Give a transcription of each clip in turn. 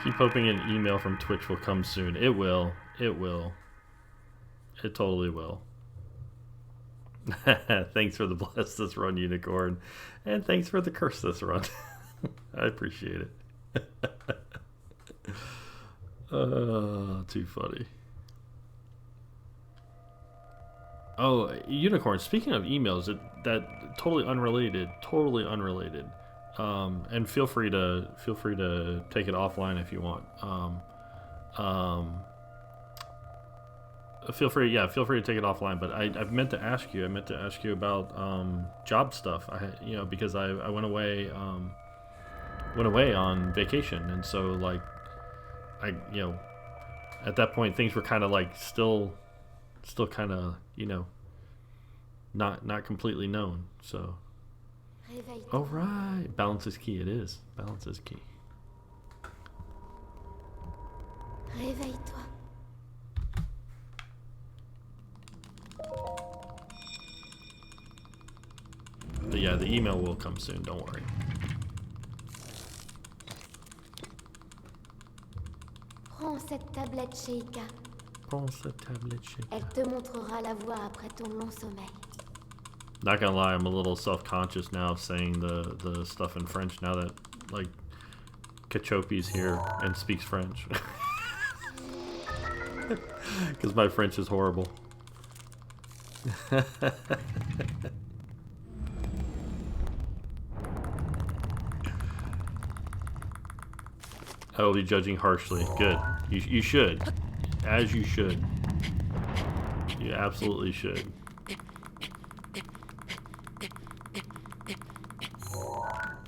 Keep hoping an email from Twitch will come soon. It will. It will. It totally will. Thanks for the bless this run, Unicorn. And thanks for the curse this run. I appreciate it. Too funny. Oh, Unicorn, speaking of emails, that totally unrelated. And feel free to take it offline if you want. Feel free to take it offline. But I meant to ask you. About job stuff. Because I went away on vacation, and so like at that point things were kind of like still kind of not completely known. So. Oh right, balance is key. It is. Balance is key. Réveille-toi. But yeah, the email will come soon. Don't worry. Prends cette tablette Sheikah. Elle te montrera la voie après ton long sommeil. Not gonna lie, I'm a little self-conscious now of saying the stuff in French now that like Cachopi's here and speaks French. Because my French is horrible. I will be judging harshly. Good. You should. As you should. You absolutely should.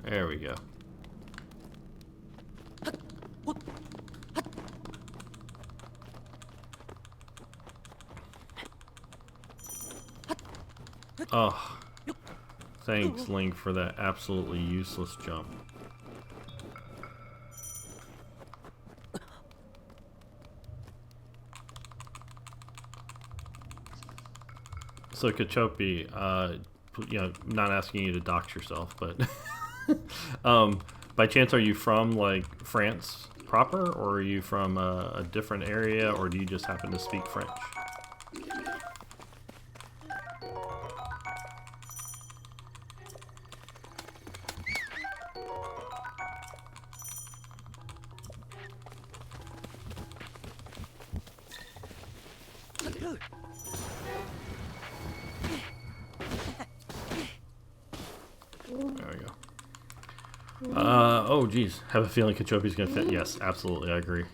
There we go. Oh, thanks, Link, for that absolutely useless jump. So, Cachopi, not asking you to dox yourself, but by chance, are you from like France proper, or are you from a different area, or do you just happen to speak French? Oh geez, have a feeling Cachopi's gonna fit. Yes, absolutely, I agree.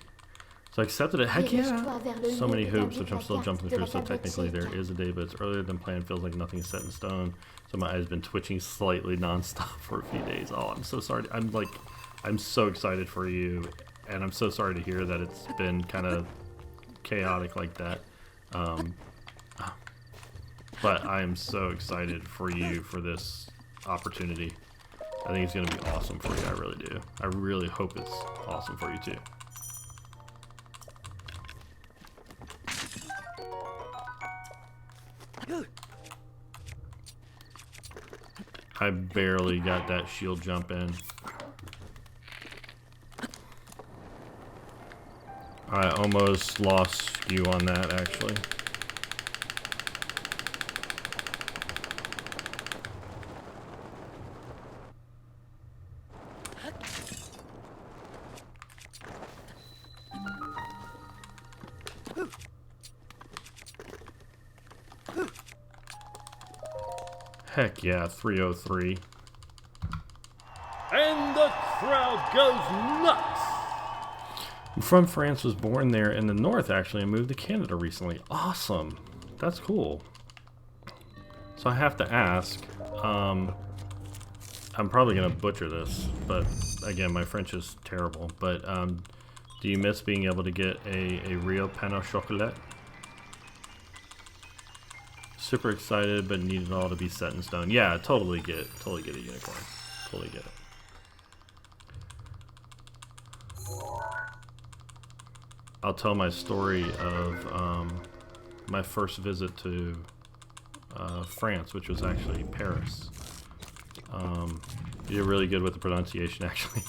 So I accepted it. Heck yeah! So many hoops, which I'm still jumping through. So technically there is a day, but it's earlier than planned. Feels like nothing is set in stone. So my eyes been twitching slightly nonstop for a few days. Oh, I'm so sorry. I'm so excited for you, and I'm so sorry to hear that it's been kind of chaotic like that. But I am so excited for you for this opportunity. I think it's going to be awesome for you. I really do. I really hope it's awesome for you too. I barely got that shield jump in. I almost lost you on that, actually. Heck yeah, 303. And the crowd goes nuts! I'm from France, was born there in the north actually, and moved to Canada recently. Awesome. That's cool. So I have to ask, I'm probably gonna butcher this, but again, my French is terrible, but do you miss being able to get a real pain au chocolat? Super excited, but need it all to be set in stone. Yeah, totally get it, Unicorn. Totally get it. I'll tell my story of my first visit to France, which was actually Paris. You're really good with the pronunciation, actually.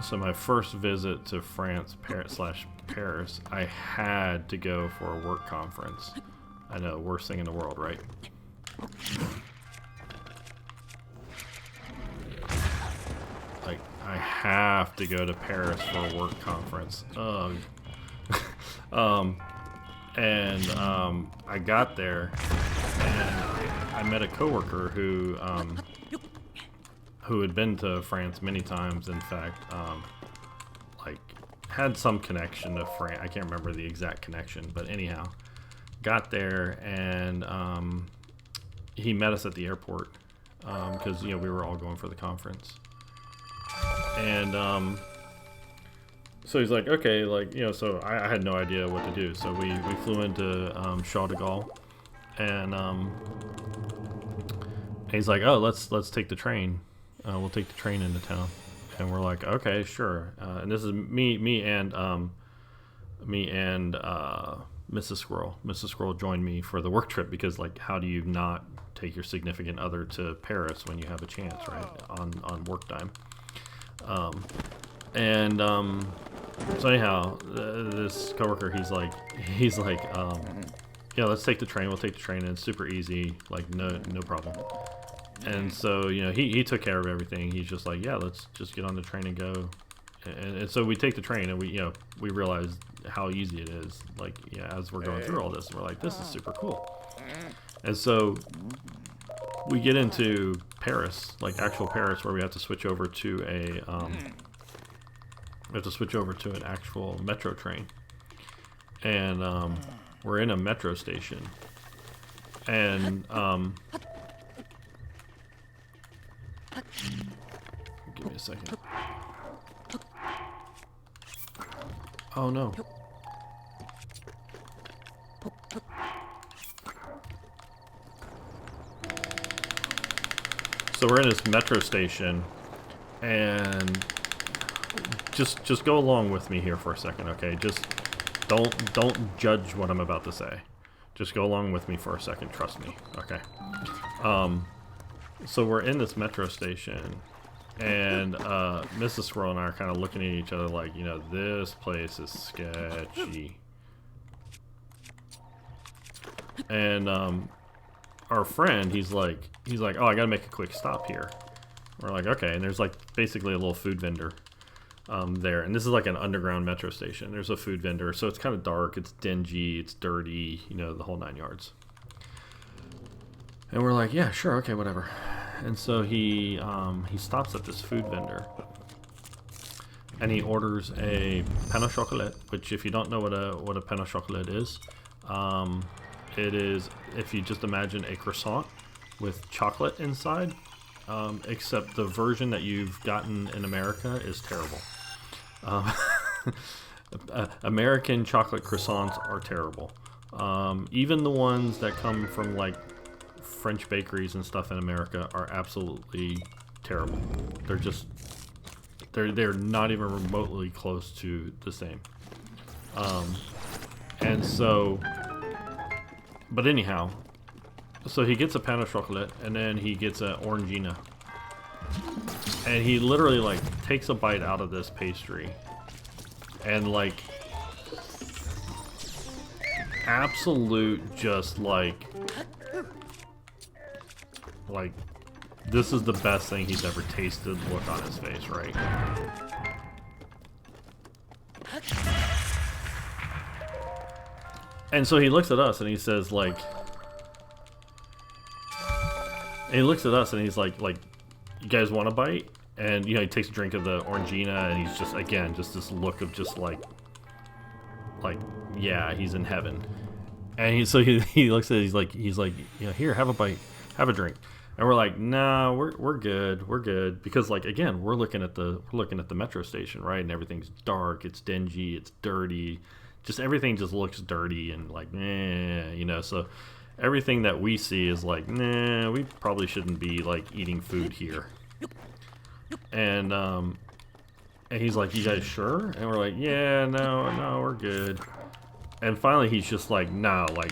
So my first visit to France / Paris, I had to go for a work conference. I know, worst thing in the world, right? Like, I have to go to Paris for a work conference. I got there, and I met a coworker who had been to France many times. In fact, like had some connection to France. I can't remember the exact connection, but anyhow, got there, and he met us at the airport because we were all going for the conference. And so he's like, okay, like, so I had no idea what to do. So we flew into Charles de Gaulle, and he's like, oh, let's take the train. We'll take the train into town. And we're like, okay, sure. And this is me and Mrs. Squirrel. Mrs. Squirrel joined me for the work trip because, like, how do you not take your significant other to Paris when you have a chance, right? On work time. So anyhow, this coworker, he's like, yeah, let's take the train. We'll take the train, and it's super easy, like no problem. And so he took care of everything. He's just like, yeah, let's just get on the train and go. And so we take the train, and we realize how easy it is. Like, as we're going through all this, we're like, this is super cool. And so we get into Paris, like actual Paris, where we have to switch over to an actual metro train. And we're in a metro station. And give me a second. Oh no. So we're in this metro station, and just go along with me here for a second, okay? Just don't judge what I'm about to say. Just go along with me for a second, trust me, okay? So we're in this metro station, and Mrs. Squirrel and I are kind of looking at each other like, this place is sketchy. And our friend, he's like, oh, I gotta make a quick stop here. We're like, okay, and there's like basically a little food vendor there, and this is like an underground metro station. There's a food vendor, so it's kind of dark, it's dingy, it's dirty, the whole 9 yards. And we're like, yeah, sure, okay, whatever. And so he stops at this food vendor, and he orders a pain au chocolat, which, if you don't know what a pain au chocolat is, it is, if you just imagine a croissant with chocolate inside, except the version that you've gotten in America is terrible. American chocolate croissants are terrible. Even the ones that come from like French bakeries and stuff in America are absolutely terrible. They're not even remotely close to the same. And so, but anyhow, so he gets a pain au chocolat, and then he gets an orangina. And he literally, like, takes a bite out of this pastry. And, like, absolute just, like, this is the best thing he's ever tasted look on his face, right? And so he looks at us and he says, like, he looks at us and he's like, you guys want a bite? And, he takes a drink of the orangina, and he's just, again, just this look of just like, yeah, he's in heaven. And so he looks at it, he's like, here, have a bite, have a drink. And we're like, nah, we're good, because, like, again, we're looking at the metro station, right? And everything's dark, it's dingy, it's dirty, just everything just looks dirty and like, so everything that we see is like, nah, we probably shouldn't be like eating food here. And he's like, you guys sure? And we're like, yeah, no, we're good. And finally he's just like, no, like,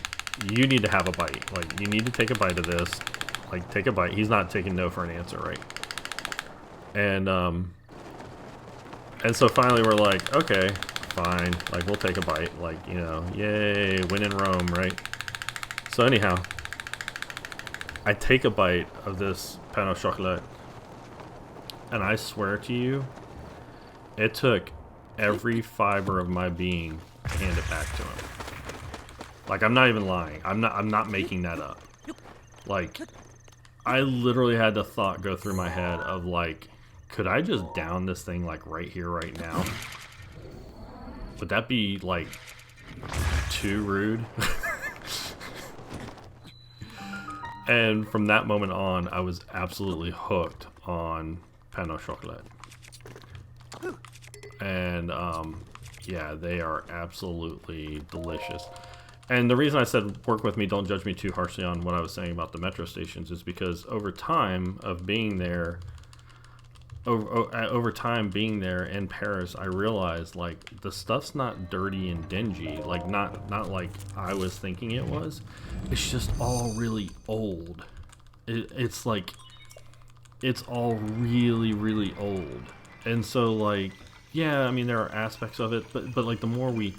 you need to have a bite. Like, you need to take a bite of this. Like, take a bite. He's not taking no for an answer, right? And And so finally we're like, okay, fine. Like, we'll take a bite. Like, you know, yay, win in Rome, right? So anyhow, I take a bite of this pain au chocolat, and I swear to you, it took every fiber of my being to hand it back to him. Like, I'm not even lying. I'm not making that up. Like, I literally had the thought go through my head of like, could I just down this thing like right here, right now? Would that be like too rude? And from that moment on, I was absolutely hooked on pain au chocolat. And yeah, they are absolutely delicious. And the reason I said work with me, don't judge me too harshly on what I was saying about the metro stations, is because over time of being there, over time being there in Paris, I realized like the stuff's not dirty and dingy, like not like I was thinking it was. It's just all really old. It's like it's all really, really old. And so like, yeah, I mean there are aspects of it, but like the more we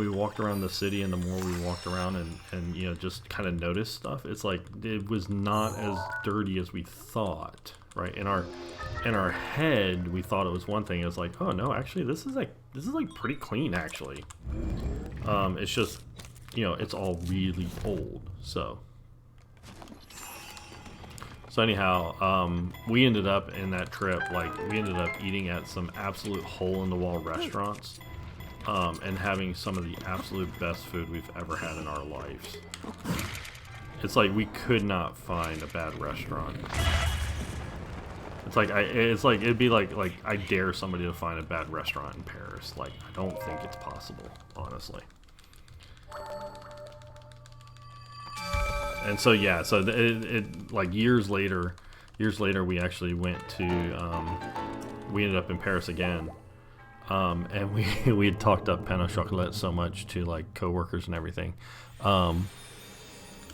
walked around the city and the more we walked around and you know, just kind of noticed stuff, it's like it was not as dirty as we thought, right? In our head, we thought it was one thing. It's like, oh no, actually this is like pretty clean actually. It's just, you know, it's all really old. So anyhow, we ended up in that trip, like we ended up eating at some absolute hole-in-the-wall restaurants. And having some of the absolute best food we've ever had in our lives. It's like we could not find a bad restaurant. It's like it'd be like I dare somebody to find a bad restaurant in Paris. Like, I don't think it's possible, honestly. And so yeah, so it like years later we actually went to we ended up in Paris again. And we had talked up pain au chocolat so much to like coworkers and everything.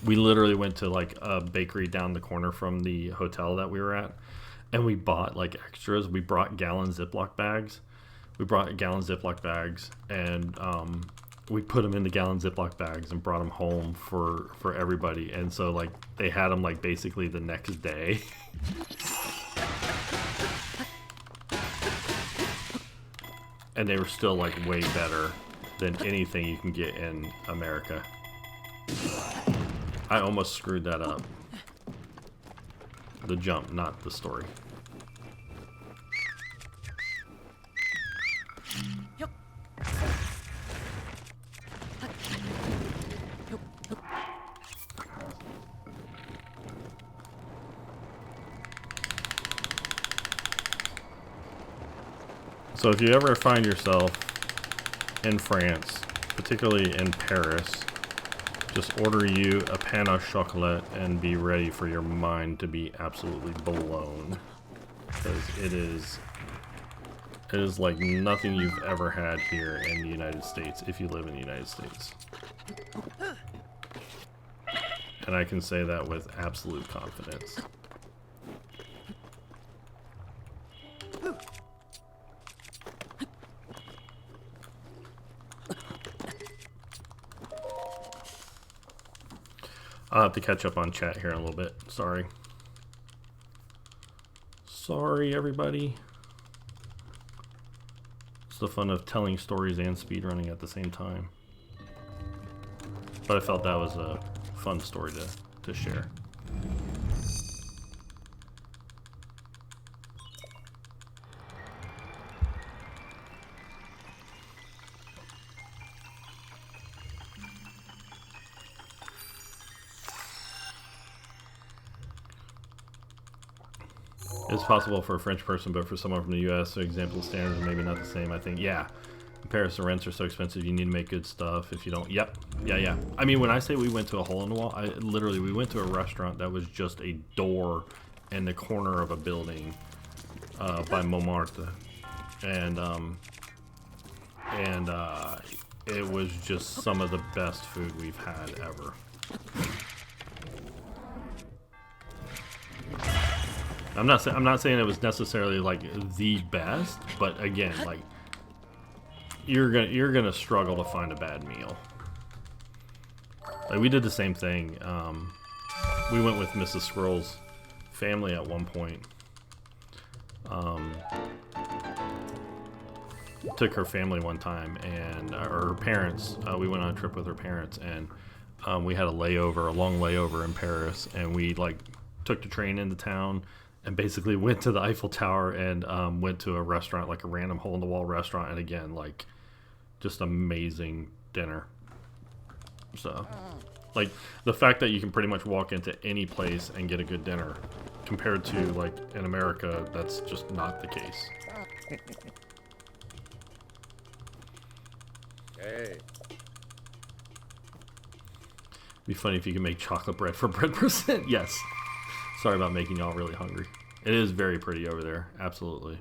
We literally went to like a bakery down the corner from the hotel that we were at, and we bought like extras. We brought gallon Ziploc bags. And we put them in the gallon Ziploc bags and brought them home for everybody. And so like they had them like basically the next day. And they were still like way better than anything you can get in America. I almost screwed that up. The jump, not the story. So if you ever find yourself in France, particularly in Paris, just order you a pain au chocolat and be ready for your mind to be absolutely blown. Because it is like nothing you've ever had here in the United States, if you live in the United States. And I can say that with absolute confidence. I'll have to catch up on chat here in a little bit. Sorry. Sorry, everybody. It's the fun of telling stories and speedrunning at the same time. But I felt that was a fun story to share. It's possible for a French person, but for someone from the U.S., for example, standards are maybe not the same. I think, yeah, in Paris, the rents are so expensive. You need to make good stuff. If you don't, yep, yeah. I mean, when I say we went to a hole in the wall, we went to a restaurant that was just a door in the corner of a building by Montmartre, and it was just some of the best food we've had ever. I'm not saying it was necessarily like the best, but again, like you're gonna struggle to find a bad meal. Like we did the same thing. We went with Mrs. Squirrel's family at one point. Took her family one time, and her parents. We went on a trip with her parents, and we had a long layover in Paris, and we like took the train into town, and basically went to the Eiffel Tower and went to a restaurant, like a random hole-in-the-wall restaurant, and again, like just amazing dinner. So, like the fact that you can pretty much walk into any place and get a good dinner, compared to like in America, that's just not the case. Hey. Be funny if you can make chocolate bread for bread percent. Yes. Sorry about making y'all really hungry. It is very pretty over there. Absolutely.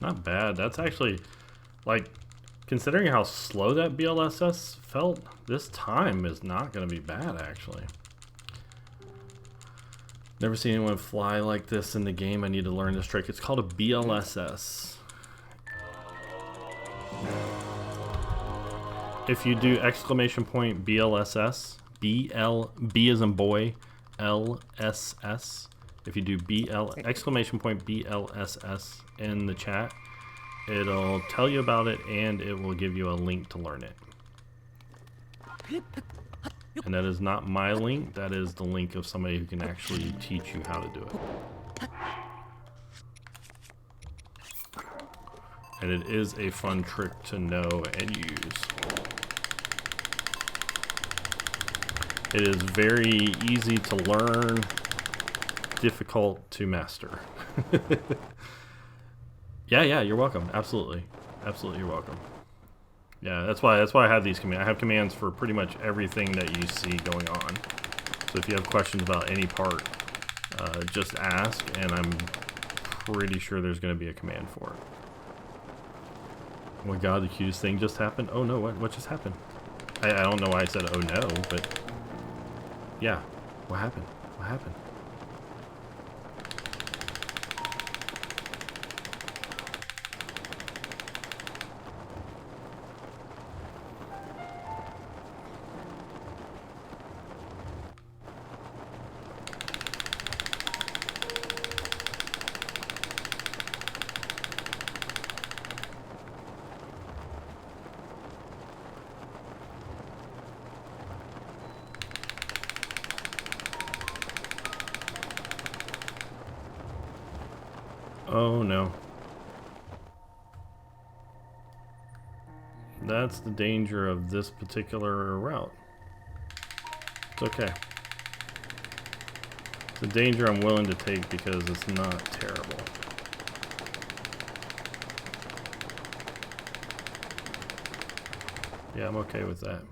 Not bad. That's actually, like, considering how slow that BLSS felt, this time is not going to be bad, actually. Never seen anyone fly like this in the game. I need to learn this trick. It's called a BLSS. If you do exclamation point BLSS, B as in boy, LSS. If you do exclamation point BLSS in the chat, it'll tell you about it and it will give you a link to learn it. And that is not my link, that is the link of somebody who can actually teach you how to do it. And it is a fun trick to know and use. It is very easy to learn, difficult to master. Yeah, you're welcome. Absolutely, you're welcome. Yeah, that's why I have these commands. I have commands for pretty much everything that you see going on. So if you have questions about any part, just ask, and I'm pretty sure there's going to be a command for it. Oh my god, the cutest thing just happened. Oh no, what just happened? I don't know why I said oh no, but yeah, what happened? What happened? Oh no. That's the danger of this particular route. It's okay. It's a danger I'm willing to take because it's not terrible. Yeah, I'm okay with that.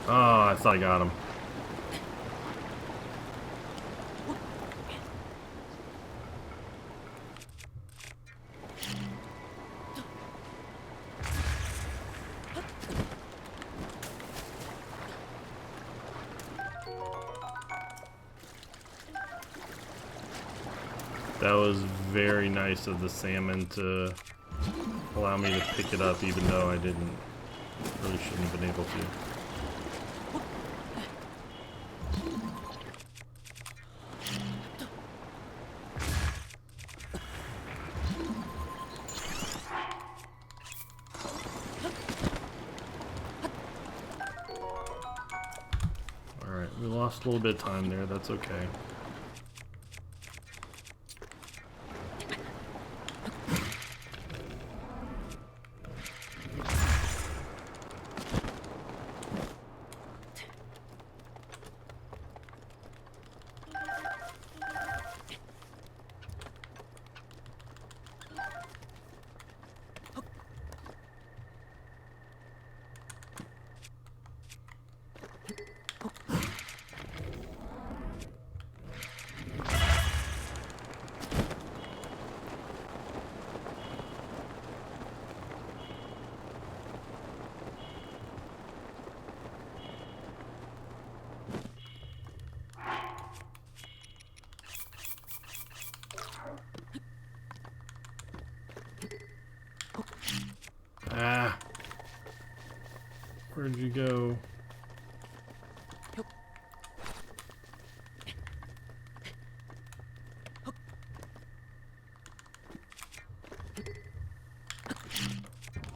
Oh, I thought I got him. That was very nice of the salmon to allow me to pick it up, even though I didn't. Really shouldn't have been able to. Alright, we lost a little bit of time there, that's okay. Ah! Where'd you go?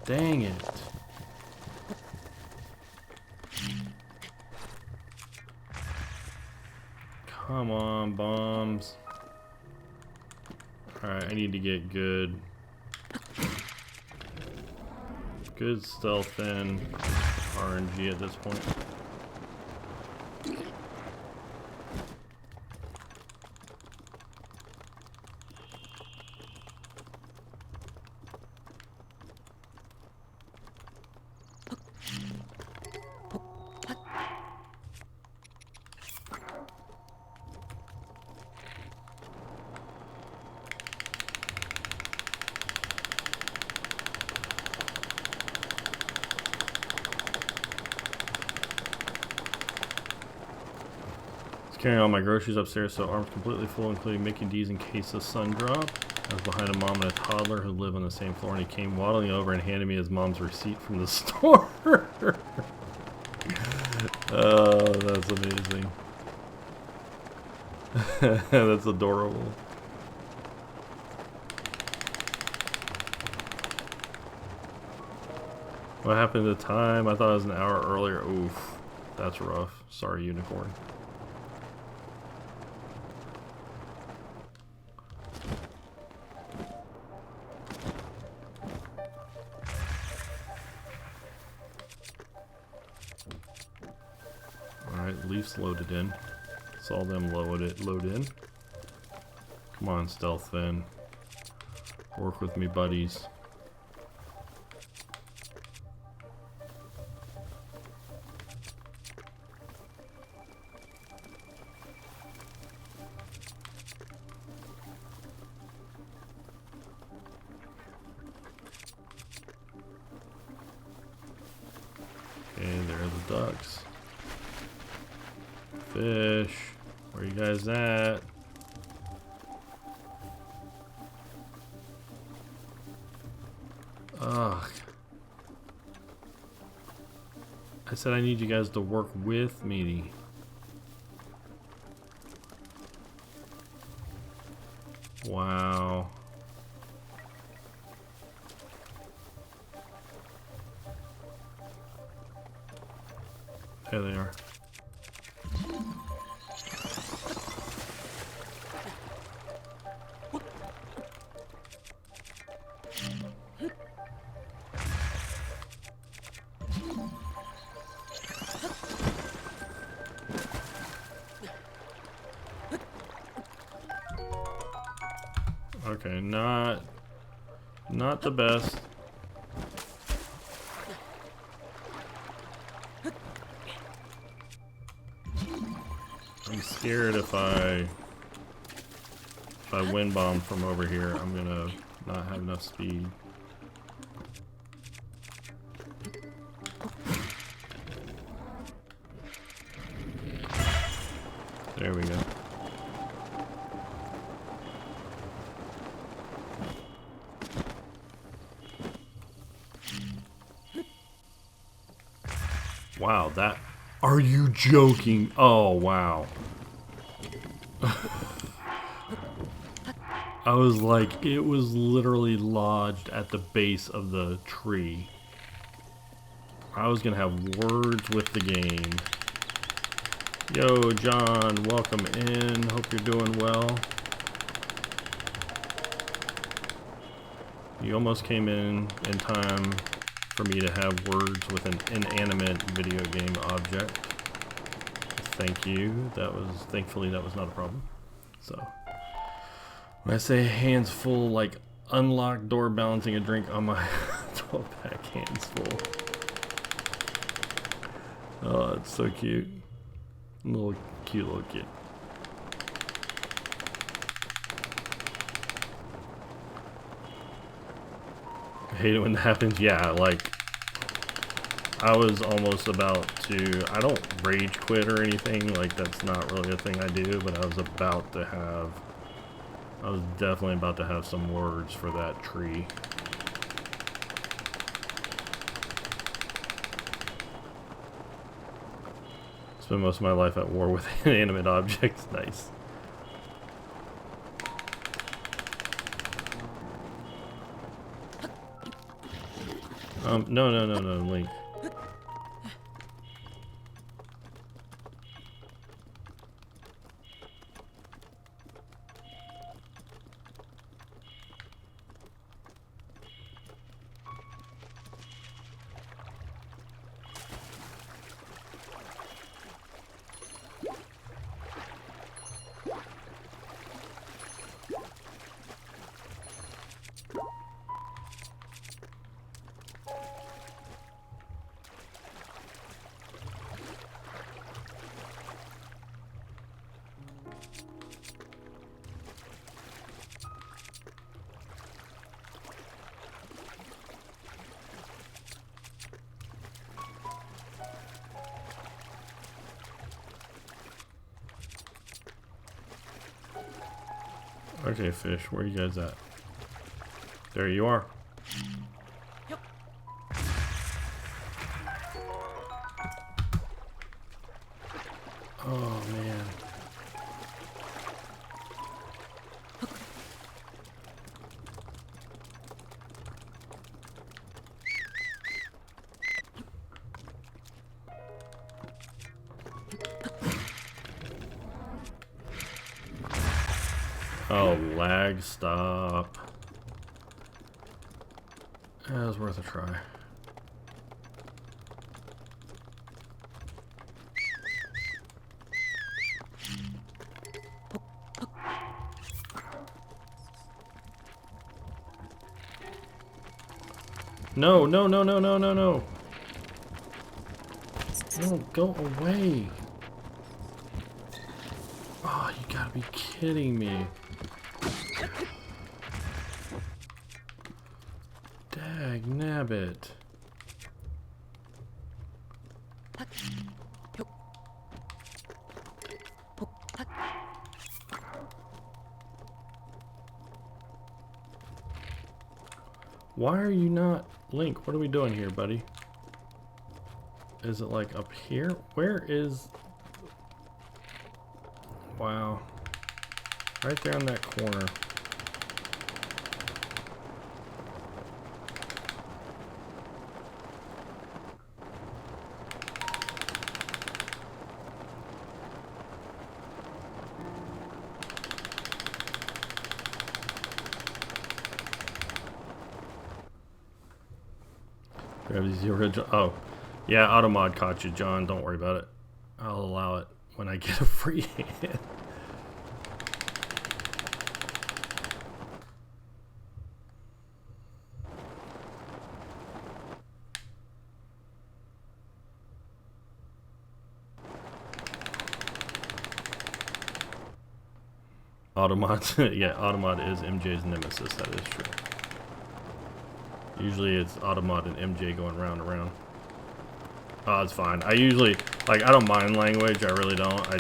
Dang it. Come on, bombs. Alright, I need to get good. Good Stealthfin RNG at this point. Carrying all my groceries upstairs, so arms completely full, including Mickey D's in case of sun drop. I was behind a mom and a toddler who live on the same floor, and he came waddling over and handed me his mom's receipt from the store. Oh, that's amazing. That's adorable. What happened to the time? I thought it was an hour earlier. Oof, that's rough. Sorry, unicorn. Leafs loaded in. Saw them load in. Come on, Stealthfin. Work with me, buddies. Okay, there are the ducks. Fish, where you guys at? Ugh. I said I need you guys to work with me. Wow. There they are. Okay, not the best. I'm scared if I wind bomb from over here, I'm gonna not have enough speed. There we go. wow, that... Are you joking? Oh, wow. I was like, it was literally lodged at the base of the tree. I was gonna have words with the game. Yo, John, welcome in. Hope you're doing well. You almost came in time for me to have words with an inanimate video game object. Thank you. Thankfully that was not a problem. So, when I say hands full, like unlocked door balancing a drink on my 12-pack hands full. Oh, it's so cute. Cute little kid. I hate it when that happens. Yeah, like I was almost about to, I don't rage quit or anything, like that's not really a thing I do, but I was definitely about to have some words for that tree. Spend most of my life at war with inanimate objects. Nice. No, Link. Okay, fish, where you guys at? There you are. Yep. Oh, man. Oh, lag, stop. That was worth a try. No. No, go away. Oh, you gotta be kidding me. Dag nabbit. Why are you not... Link, what are we doing here, buddy? Is it like up here? Where is... Wow. Right there on that corner. Grab these original... Oh. Yeah, Automod caught you, John. Don't worry about it. I'll allow it when I get a free hand. Automod, yeah, Automod is MJ's nemesis, that is true. Usually it's Automod and MJ going round and round. Oh, it's fine. I usually, like, I don't mind language, I really don't. I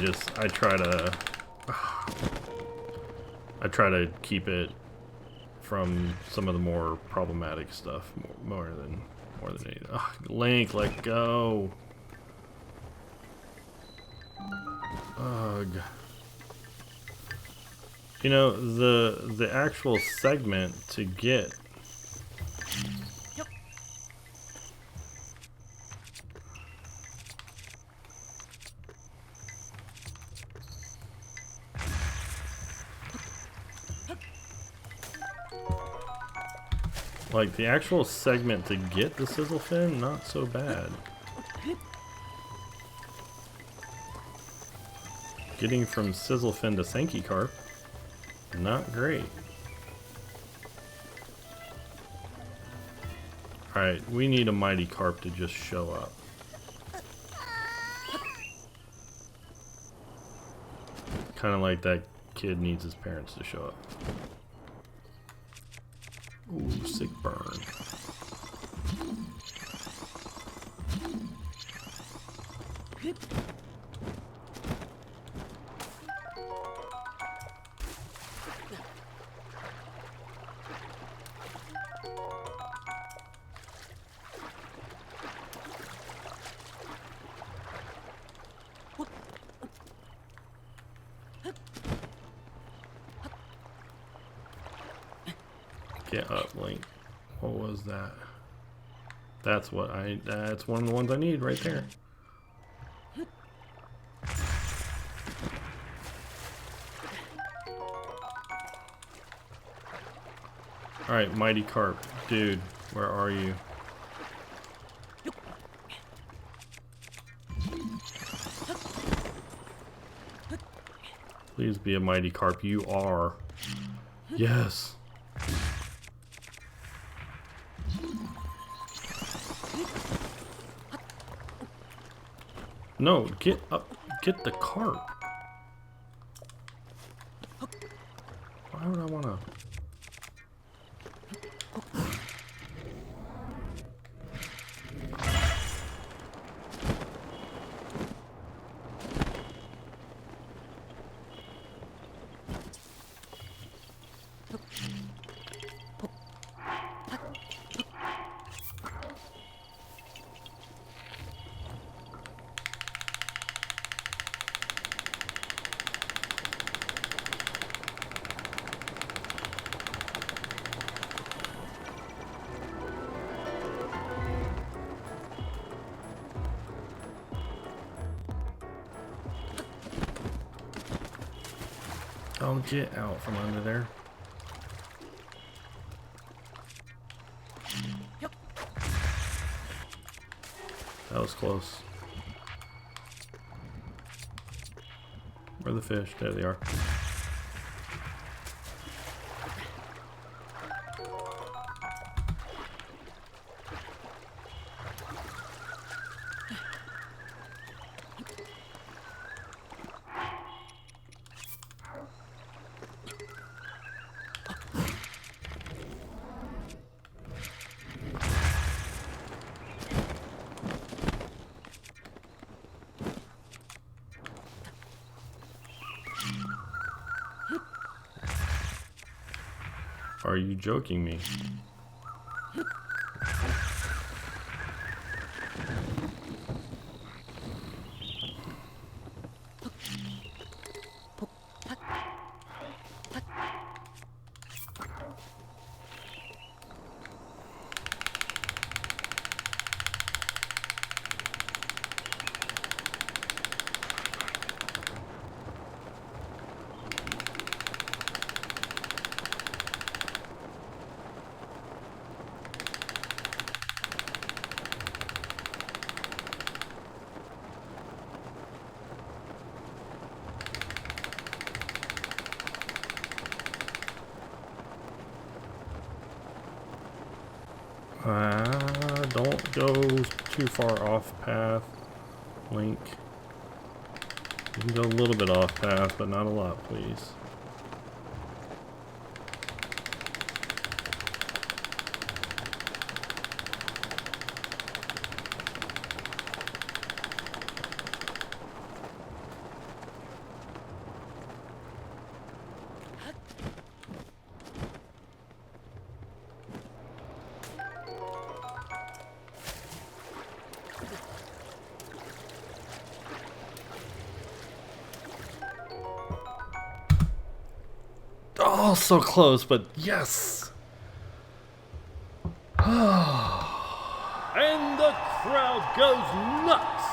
try to keep it from some of the more problematic stuff more than anything. Ugh, Link, let go. You know, the actual segment to get like the actual segment to get the Sizzlefin, not so bad. Getting from Sizzlefin to Sanke Carp, not great. Alright, we need a mighty carp to just show up. Kind of like that kid needs his parents to show up. Ooh, sick burn. Get up, Link. What was that? That's what that's one of the ones I need right there. Alright, mighty carp. Dude, where are you? Please be a mighty carp. You are. Yes. No, get up. Get the carp. Why would I want to? Oh, get out from under there. That was close. Where are the fish? There they are. Are you joking me? Don't go too far off path, Link. You can go a little bit off path, but not a lot, please. Oh, so close, but yes. And the crowd goes nuts